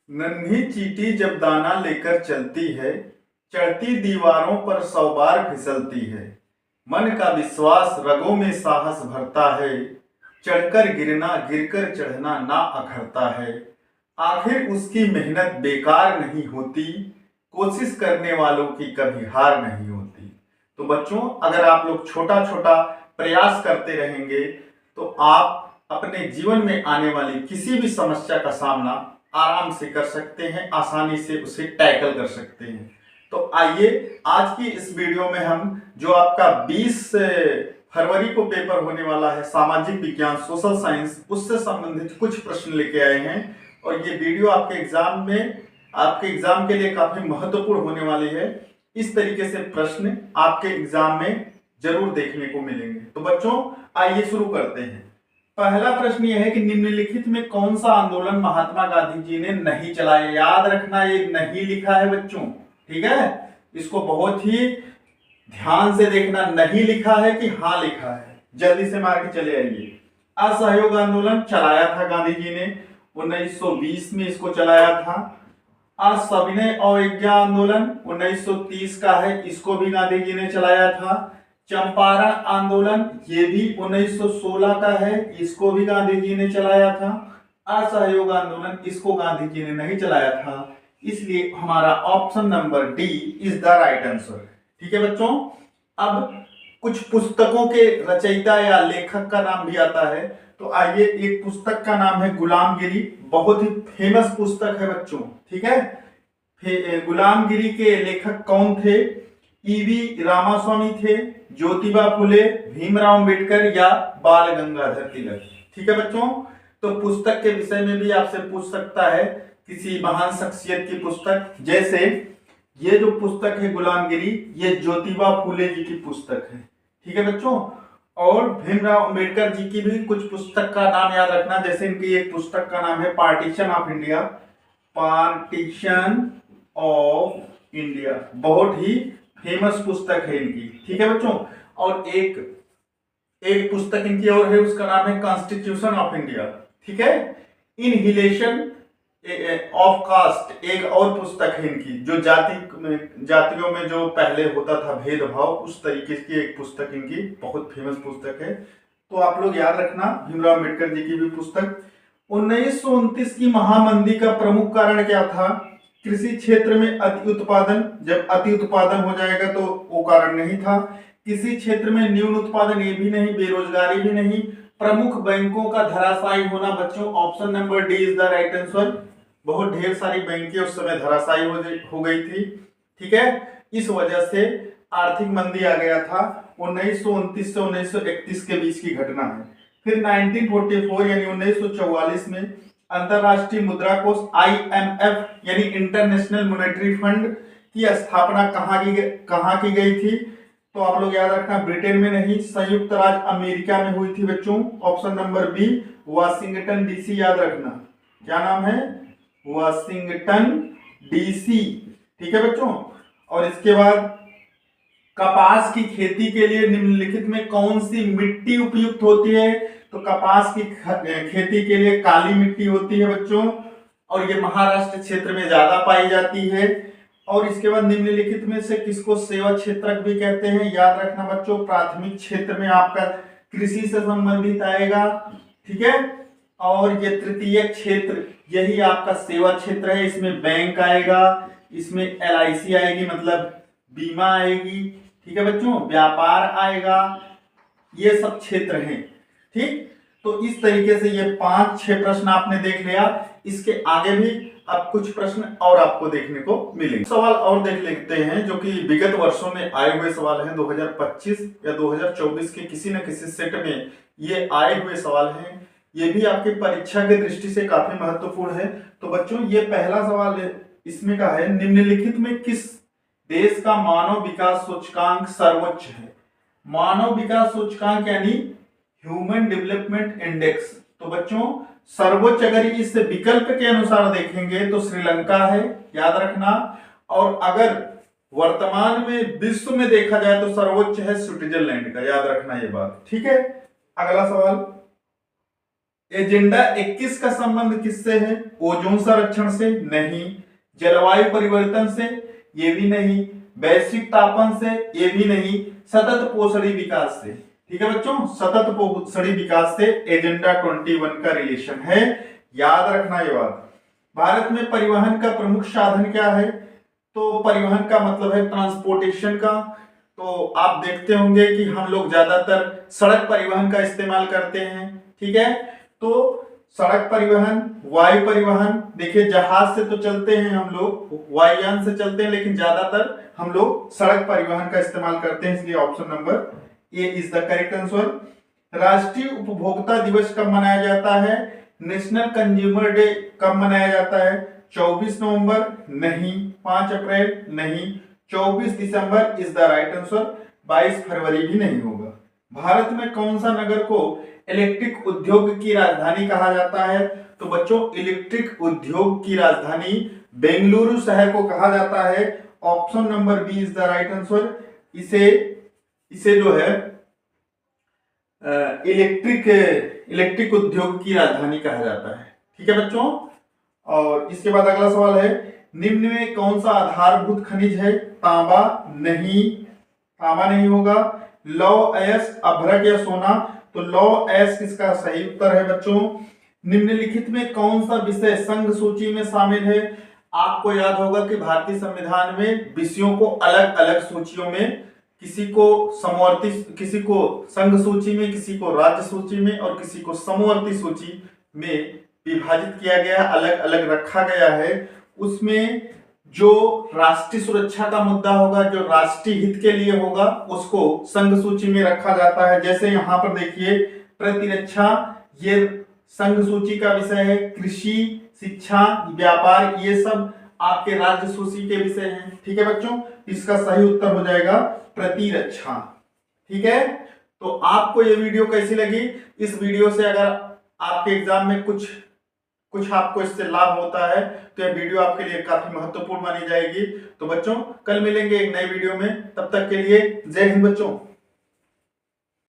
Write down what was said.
नन्ही चींटी जब दाना लेकर चलती है, चढ़ती दीवारों पर 100 बार फिसलती है। मन का विश्वास रगों में साहस भरता है, चढ़कर गिरना गिरकर चढ़ना ना अखरता है। आखिर उसकी मेहनत बेकार नहीं होती, कोशिश करने वालों की कभी हार नहीं होती। तो बच्चों, अगर आप लोग छोटा छोटा प्रयास करते रहेंगे तो आप अपने जीवन में आने वाली किसी भी समस्या का सामना आराम से कर सकते हैं, आसानी से उसे टैकल कर सकते हैं। तो आइए आज की इस वीडियो में हम जो आपका 20 फरवरी को पेपर होने वाला है सामाजिक विज्ञान सोशल साइंस, उससे संबंधित कुछ प्रश्न लेके आए हैं। और ये वीडियो आपके एग्जाम के लिए काफी महत्वपूर्ण होने वाली है। इस तरीके से प्रश्न आपके एग्जाम में जरूर देखने को मिलेंगे। तो बच्चों, आइए शुरू करते हैं। पहला प्रश्न यह है कि निम्नलिखित में कौन सा आंदोलन महात्मा गांधी जी ने नहीं चलाया। याद रखना, ये नहीं लिखा है बच्चों, ठीक है। इसको बहुत ही ध्यान से देखना, नहीं लिखा है कि हाँ लिखा है। जल्दी से मार के चले आइए। असहयोग आंदोलन चलाया था गांधी जी ने, 1920 में इसको चलाया था। असविनय अवज्ञा आंदोलन 1930 का है, इसको भी गांधी जी ने चलाया था। चंपारण आंदोलन ये भी 1916 का है, इसको भी गांधी जी ने चलाया था। असहयोग आंदोलन इसको गांधी जी ने नहीं चलाया था, इसलिए हमारा option number D is the right answer. ठीक है बच्चों। अब कुछ पुस्तकों के रचयिता या लेखक का नाम भी आता है। तो आइए, एक पुस्तक का नाम है गुलामगिरी, बहुत ही फेमस पुस्तक है बच्चों, ठीक है। गुलामगिरी के लेखक कौन थे? ईवी रामास्वामी थे, ज्योतिबा फुले, भीमराव अंबेडकर या बाल गंगाधर तिलक। ठीक है बच्चों। तो पुस्तक के विषय में भी आपसे पूछ सकता है किसी महान शख्सियत की पुस्तक। जैसे ये जो पुस्तक है गुलामगिरी, ये ज्योतिबा फुले जी की पुस्तक है, ठीक है बच्चों। और भीमराव अंबेडकर जी की भी कुछ पुस्तक का नाम याद रखना। जैसे इनकी एक पुस्तक का नाम है partition of India, partition of India, बहुत ही फेमस पुस्तक है इनकी, ठीक है बच्चों। और एक पुस्तक इनकी और है, उसका नाम है कॉन्स्टिट्यूशन ऑफ इंडिया, ठीक है। इनहिलेशन ऑफ कास्ट एक और पुस्तक है इनकी, जो जातियों में जो पहले होता था भेदभाव, उस तरीके की एक पुस्तक इनकी बहुत फेमस पुस्तक है। तो आप लोग याद रखना भीमराव अंबेडकर जी की भी पुस्तक। 1929 की महामंदी का प्रमुख कारण क्या था? कृषि क्षेत्र में अति उत्पादन। जब अति उत्पादन हो जाएगा तो वो कारण नहीं था। किसी क्षेत्र में न्यून उत्पादन, ये भी नहीं। बेरोजगारी भी नहीं। प्रमुख बैंकों का धराशायी होना बच्चों, option number D is the right answer. बहुत ढेर सारी बैंकें उस समय धराशायी हो गई थी, ठीक है। इस वजह से आर्थिक मंदी आ गया था। 1929 से 1931 के बीच की घटना है। फिर 1944 यानी 1944 में अंतरराष्ट्रीय मुद्रा कोष IMF यानी इंटरनेशनल मॉनेटरी फंड की स्थापना कहाँ की गई थी? तो आप लोग याद रखना, ब्रिटेन में नहीं, संयुक्त राज्य अमेरिका में हुई थी बच्चों। Option number B Washington DC याद रखना। क्या नाम है? वाशिंगटन DC, ठीक है बच्चों। और इसके बाद कपास की खेती के लिए निम्नलिखित में कौन सी मिट्टी उपयुक्त होती है? तो कपास की खेती के लिए काली मिट्टी होती है बच्चों, और ये महाराष्ट्र क्षेत्र में ज्यादा पाई जाती है। और इसके बाद निम्नलिखित में से किसको सेवा क्षेत्रक भी कहते हैं? याद रखना बच्चों, प्राथमिक क्षेत्र में आपका कृषि से संबंधित आएगा, ठीक है। और ये तृतीय क्षेत्र, यही आपका सेवा क्षेत्र है। इसमें बैंक आएगा, इसमें LIC आएगी, मतलब बीमा आएगी, ठीक है बच्चों, व्यापार आएगा, ये सब क्षेत्र हैं, ठीक। तो इस तरीके से ये 5-6 प्रश्न आपने देख लिया। इसके आगे भी अब कुछ प्रश्न और आपको देखने को मिलेंगे। सवाल और देख लेते हैं जो कि विगत वर्षों में आए हुए सवाल हैं। 2025 या 2024 के किसी न किसी सेट में ये आए हुए सवाल हैं। ये भी आपकी परीक्षा की दृष्टि से काफी महत्वपूर्ण है। तो बच्चों, ये पहला सवाल इसमें का है, निम्नलिखित में किस देश का मानव विकास सूचकांक सर्वोच्च है? मानव विकास सूचकांक यानी ह्यूमन डेवलपमेंट इंडेक्स। तो बच्चों, सर्वोच्च अगर इस विकल्प के अनुसार देखेंगे तो श्रीलंका है, याद रखना। और अगर वर्तमान में विश्व में देखा जाए तो सर्वोच्च है स्विट्जरलैंड का, याद रखना ये बात, ठीक है। अगला सवाल, एजेंडा 21 का संबंध किससे है? ओजोन संरक्षण से? नहीं। जलवायु परिवर्तन से? ये भी नहीं। वैश्विक तापन से? ये भी नहीं। सतत पोषणी विकास से। ठीक है बच्चों, सतत पोषणी विकास से एजेंडा 21 का रिलेशन है, याद रखना ये बात। भारत में परिवहन का प्रमुख साधन क्या है? तो परिवहन का मतलब है ट्रांसपोर्टेशन का। तो आप देखते होंगे कि हम लोग ज्यादातर सड़क परिवहन का इस्तेमाल करते हैं। ठीक है, तो सड़क परिवहन, वायु परिवहन, देखिए जहाज से तो चलते हैं हम लोग, वायुयान से चलते हैं, लेकिन ज्यादातर हम लोग सड़क परिवहन का इस्तेमाल करते हैं, इसलिए option number A is the correct answer. राष्ट्रीय उपभोक्ता दिवस कब मनाया जाता है? नेशनल कंज्यूमर डे कब मनाया जाता है? 24 नवंबर? नहीं। 5 अप्रैल? नहीं। 24 दिसंबर इज द राइट आंसर। 22 फरवरी भी नहीं होगा। भारत में कौन सा नगर को इलेक्ट्रिक उद्योग की राजधानी कहा जाता है? तो बच्चों, इलेक्ट्रिक उद्योग की राजधानी बेंगलुरु शहर को कहा जाता है। Option number B is the right answer. इसे जो है इलेक्ट्रिक उद्योग की राजधानी कहा जाता है। ठीक है बच्चों, और इसके बाद अगला सवाल है, निम्न में कौन सा आधारभूत खनिज है? तांबा? नहीं, तांबा नहीं होगा। लौह अयस्क, अभ्रक या सोना? तो लौह अयस्क इसका सही उत्तर है बच्चों। निम्नलिखित में कौन सा विषय संघ सूची में शामिल है? आपको याद होगा कि भारतीय संविधान में विषयों को अलग अलग सूचियों में, किसी को समवर्ती, किसी को संघ सूची में, किसी को राज्य सूची में और किसी को समवर्ती सूची में विभाजित किया गया, अलग अलग रखा गया है। उसमें जो राष्ट्रीय सुरक्षा का मुद्दा होगा, जो राष्ट्रीय हित के लिए होगा, उसको संघ सूची में रखा जाता है। जैसे यहाँ पर देखिए, प्रतिरक्षा ये संघ सूची का विषय है, कृषि, शिक्षा, व्यापार, ये सब आपके राज्य सूची के विषय हैं। ठीक है बच्चों, इसका सही उत्तर हो जाएगा प्रतिरक्षा। ठीक है, तो आपको ये वीडियो कैसी लगी? इस वीडियो से अगर आपके एग्जाम में कुछ आपको इससे लाभ होता है तो यह वीडियो आपके लिए काफी महत्वपूर्ण मानी जाएगी। तो बच्चों, कल मिलेंगे एक नए वीडियो में, तब तक के लिए जय हिंद बच्चों।